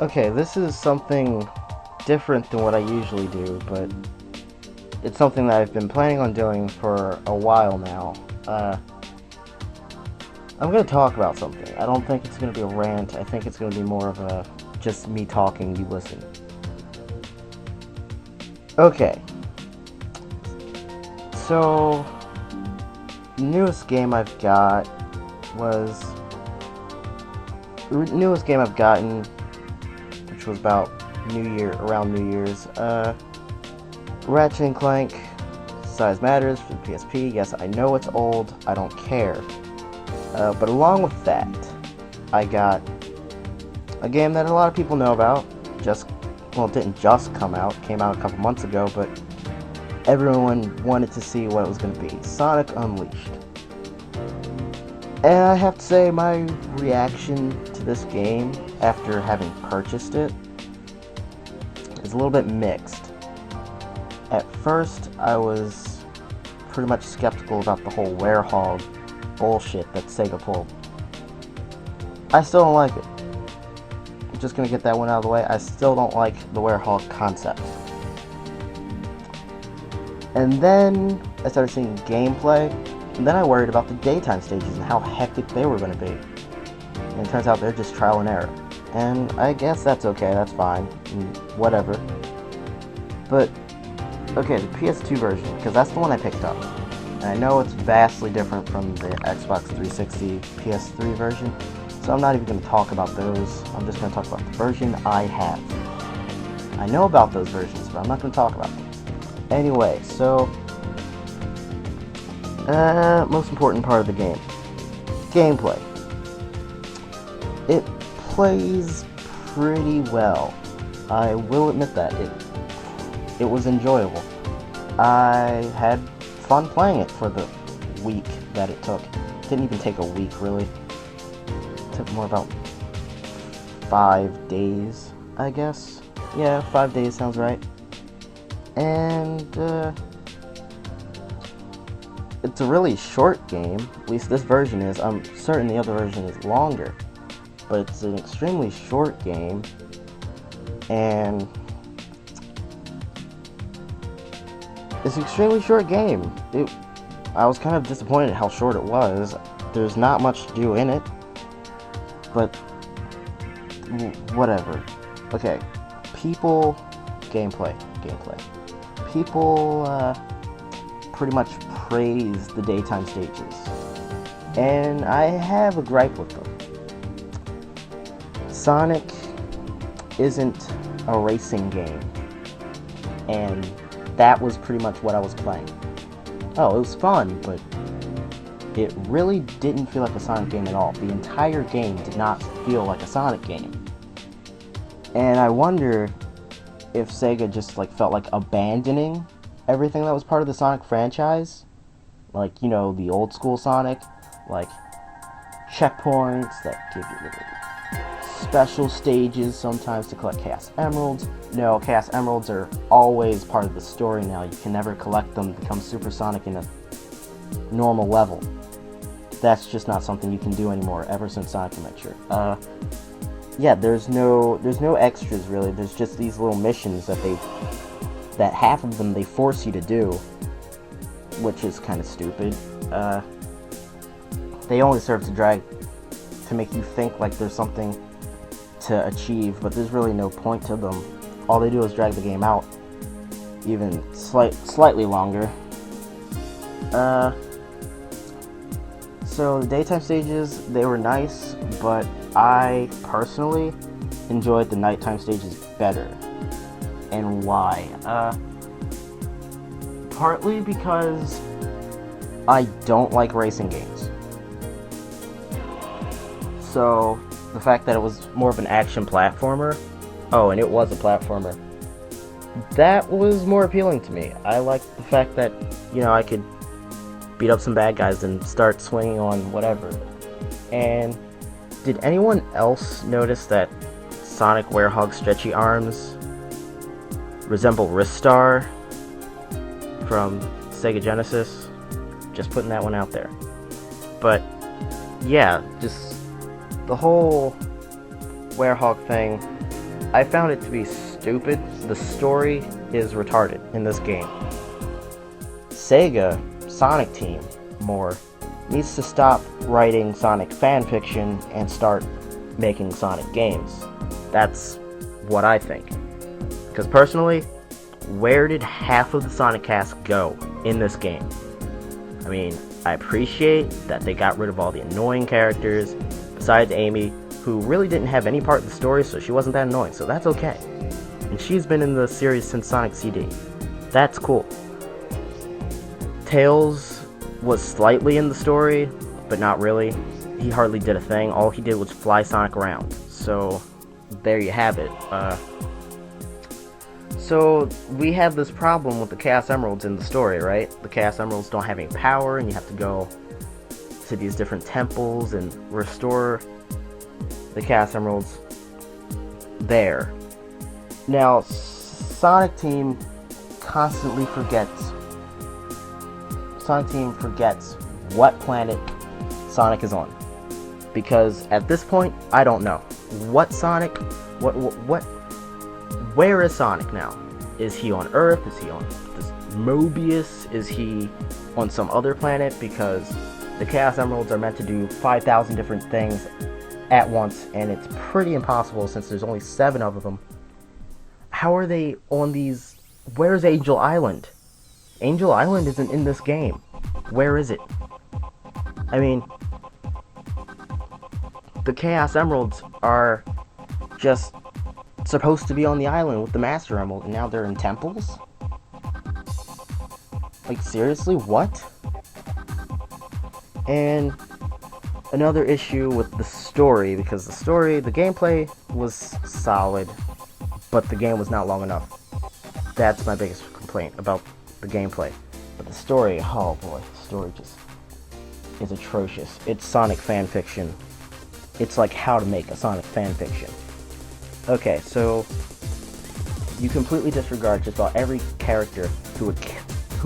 Okay, this is something different than what I usually do, but it's something that I've been planning on doing for a while now. I'm gonna talk about something. I don't think it's gonna be a rant. I think it's gonna be more of a just me talking, you listen. Okay, so newest game I've got was newest game I've gotten, which was about around New Year's. Ratchet and Clank, Size Matters for the PSP. Yes, I know it's old. I don't care. But along with that, I got a game that a lot of people know about. It didn't just come out. It came out a couple months ago, but everyone wanted to see what it was going to be. Sonic Unleashed. And I have to say, my reaction to this game after having purchased it is a little bit mixed. At first, I was pretty much skeptical about the whole Werehog bullshit that Sega pulled. I still don't like it. I'm just gonna get that one out of the way. I still don't like the Werehog concept. And then I started seeing gameplay, and then I worried about the daytime stages and how hectic they were gonna be. And it turns out they're just trial and error. And I guess that's okay, that's fine, whatever. But, okay, the PS2 version, because that's the one I picked up. And I know it's vastly different from the Xbox 360 PS3 version, so I'm not even going to talk about those. I'm just going to talk about the version I have. I know about those versions, but I'm not going to talk about them. Anyway, so, most important part of the game. Gameplay. It plays pretty well. I will admit that. It was enjoyable. I had fun playing it for the week that it took. It didn't even take a week, really. It took more about 5 days, I guess. Yeah, 5 days sounds right. And, it's a really short game. At least this version is. I'm certain the other version is longer. But it's an extremely short game. And it's an extremely short game. I was kind of disappointed at how short it was. There's not much to do in it, but whatever. Okay, gameplay. People pretty much praise the daytime stages, and I have a gripe with them. Sonic isn't a racing game, and that was pretty much what I was playing. Oh, it was fun, but it really didn't feel like a Sonic game at all. The entire game did not feel like a Sonic game. And I wonder if Sega just felt like abandoning everything that was part of the Sonic franchise. Like, you know, the old school Sonic, like checkpoints that give you little special stages sometimes to collect Chaos Emeralds. No, Chaos Emeralds are always part of the story now. You can never collect them, become Super Sonic in a normal level. That's just not something you can do anymore ever since Sonic Adventure. Yeah, there's no extras really. There's just these little missions that half of them they force you to do, which is kind of stupid. They only serve to make you think like there's something to achieve, but there's really no point to them. All they do is drag the game out even slightly longer. So the daytime stages, they were nice, but I personally enjoyed the nighttime stages better. And why? Partly because I don't like racing games. So the fact that it was more of an action platformer, oh, and it was a platformer, that was more appealing to me. I liked the fact that, you know, I could beat up some bad guys and start swinging on whatever. And did anyone else notice that Sonic Werehog's stretchy arms resemble Ristar from Sega Genesis? Just putting that one out there. But yeah, just the whole Werehog thing, I found it to be stupid. The story is retarded in this game. Sega, Sonic Team, more, needs to stop writing Sonic fanfiction and start making Sonic games. That's what I think. Because personally, where did half of the Sonic cast go in this game? I mean, I appreciate that they got rid of all the annoying characters, besides Amy, who really didn't have any part in the story, so she wasn't that annoying, so that's okay. And she's been in the series since Sonic CD. That's cool. Tails was slightly in the story, but not really. He hardly did a thing. All he did was fly Sonic around. So, there you have it. So, we have this problem with the Chaos Emeralds in the story, right? The Chaos Emeralds don't have any power, and you have to go to these different temples and restore the Chaos Emeralds there. Now, Sonic Team constantly forgets. Sonic Team forgets what planet Sonic is on. Because at this point, I don't know. What Sonic? Where is Sonic now? Is he on Earth? Is he on this Mobius? Is he on some other planet? Because the Chaos Emeralds are meant to do 5,000 different things at once, and it's pretty impossible since there's only 7 of them. How are they on these? Where's Angel Island? Angel Island isn't in this game. Where is it? I mean, the Chaos Emeralds are just supposed to be on the island with the Master Emerald, and now they're in temples? Like, seriously, what? And another issue with the story, because the gameplay was solid, but the game was not long enough. That's my biggest complaint about the gameplay. But the story, oh boy, the story just is atrocious. It's Sonic fanfiction. It's like how to make a Sonic fanfiction. Okay, so you completely disregard just about every character who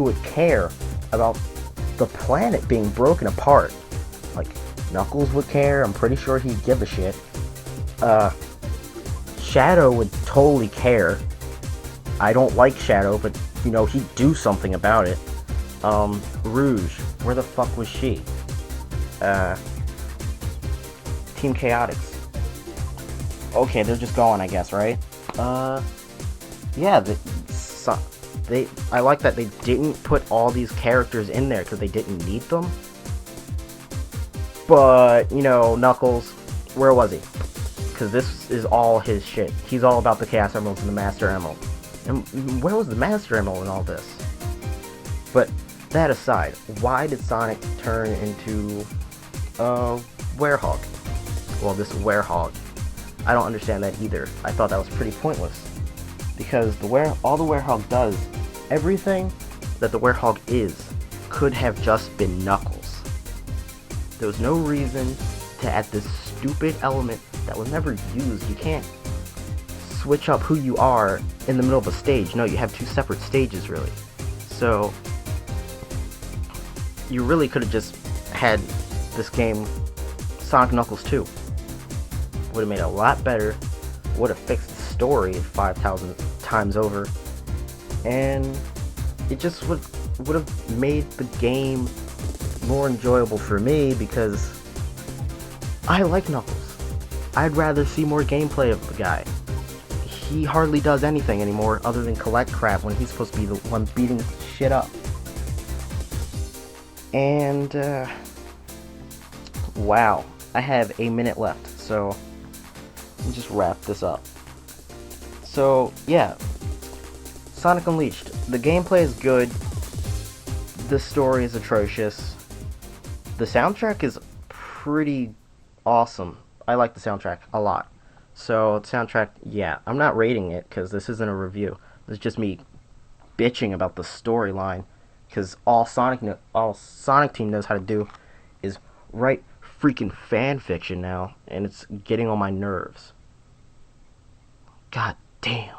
would care about the planet being broken apart. Like, Knuckles would care, I'm pretty sure he'd give a shit. Shadow would totally care. I don't like Shadow, but, you know, he'd do something about it. Rouge, where the fuck was she? Team Chaotix. Okay, they're just gone, I guess, right? Yeah, I like that they didn't put all these characters in there because they didn't need them. But, you know, Knuckles, where was he? Because this is all his shit. He's all about the Chaos Emeralds and the Master Emerald. And where was the Master Emerald in all this? But, that aside, why did Sonic turn into Werehog? Well, this Werehog. I don't understand that either. I thought that was pretty pointless. Because all the Werehog does, everything that the Werehog is, could have just been Knuckles. There was no reason to add this stupid element that was never used. You can't switch up who you are in the middle of a stage. No, you have 2 separate stages, really. So, you really could have just had this game Sonic Knuckles 2. Would have made it a lot better, would have fixed the story 5,000 times over, and it just would have made the game more enjoyable for me, because I like Knuckles. I'd rather see more gameplay of the guy. He hardly does anything anymore other than collect crap when he's supposed to be the one beating shit up. And, wow. I have a minute left, so let me just wrap this up. So, yeah. Sonic Unleashed. The gameplay is good. The story is atrocious. The soundtrack is pretty awesome. I like the soundtrack a lot. So, the soundtrack, yeah. I'm not rating it, because this isn't a review. This is just me bitching about the storyline. Because all Sonic Team knows how to do is write freaking fan fiction now, and it's getting on my nerves. God damn.